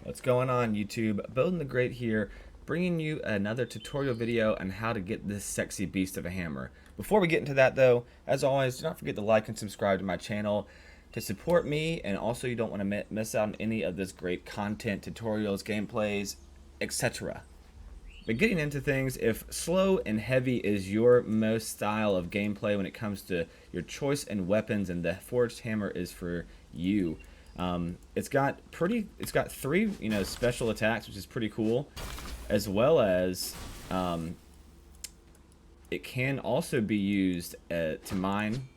What's going on, YouTube? Building the Great here, bringing you another tutorial video on how to get this sexy beast of a hammer. Before we get into that though, as always, do not forget to like and subscribe to my channel to support me, and also you don't want to miss out on any of this great content, tutorials, gameplays, etc. But getting into things, if slow and heavy is your most style of gameplay when it comes to your choice in weapons, and the forged hammer is for you. It's got three, special attacks, which is pretty cool, as well as it can also be used to mine.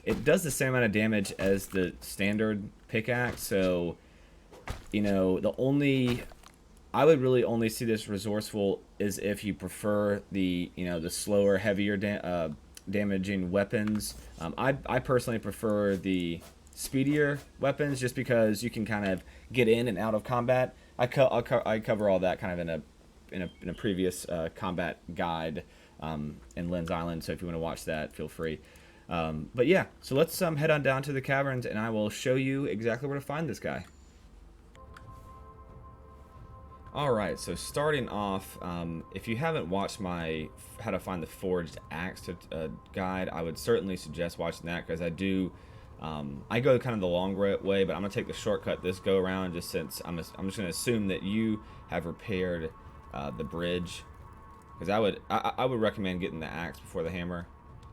It does the same amount of damage as the standard pickaxe, so I would really only see this resourceful is if you prefer the slower, heavier damaging weapons. I personally prefer the speedier weapons just because you can kind of get in and out of combat. I cover all that kind of in a previous combat guide in Lynn's Island, so if you want to watch that, feel free. But yeah, so let's head on down to the caverns and I will show you exactly where to find this guy. Alright, so starting off, if you haven't watched my how to find the forged axe guide, I would certainly suggest watching that, because I go kind of the long way, but I'm going to take the shortcut this go around, just since I'm just going to assume that you have repaired the bridge, because I would recommend getting the axe before the hammer,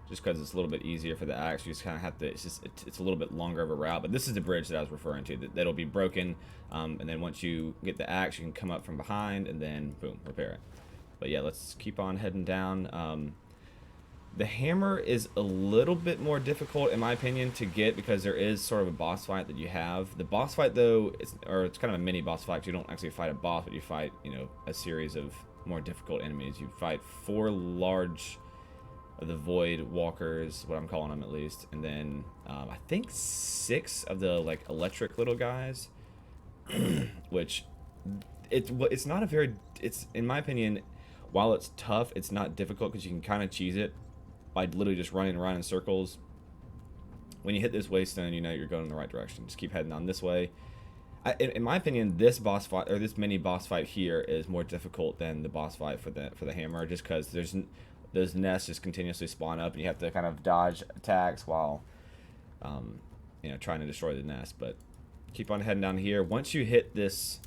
just because it's a little bit easier for the axe. You just kind of have to, it's a little bit longer of a route, but this is the bridge that I was referring to, that'll be broken, and then once you get the axe, you can come up from behind and then boom, repair it. But yeah, let's keep on heading down. The hammer is a little bit more difficult, in my opinion, to get, because there is sort of a boss fight that you have. The boss fight, though, it's kind of a mini boss fight, because you don't actually fight a boss, but you fight, a series of more difficult enemies. You fight 4 large of the void walkers, what I'm calling them at least, and then I think 6 of the electric little guys, which it's not a very, it's, in my opinion, while it's tough, it's not difficult, because you can kind of cheese it by literally just running around in circles. When you hit this waystone, you're going in the right direction. Just keep heading on this way. In my opinion, this boss fight, or this mini boss fight here, is more difficult than the boss fight for the hammer, just because those nests just continuously spawn up, and you have to kind of dodge attacks while trying to destroy the nest. But keep on heading down here. Once you hit this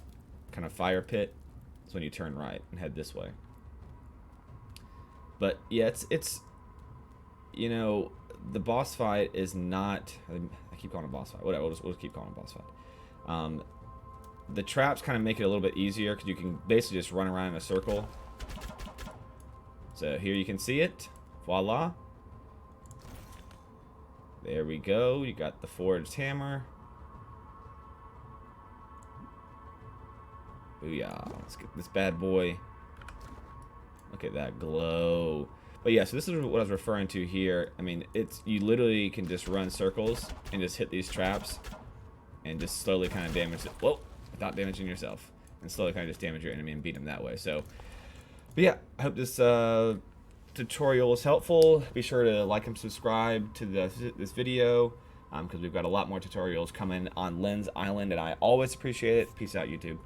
kind of fire pit, that's when you turn right and head this way. But yeah, it's the boss fight is not, I keep calling it a boss fight, whatever, we'll just keep calling it a boss fight. The traps kind of make it a little bit easier, because you can basically just run around in a circle. So here you can see it, voila, there we go. You got the forged hammer. Booyah, let's get this bad boy. Look at that glow. But yeah, so this is what I was referring to here. I mean, you literally can just run circles and just hit these traps and just slowly kind of damage it. Whoa, without damaging yourself. And slowly kind of just damage your enemy and beat them that way. So, but yeah, I hope this tutorial was helpful. Be sure to like and subscribe to this video, because we've got a lot more tutorials coming on Lynn's Island, and I always appreciate it. Peace out, YouTube.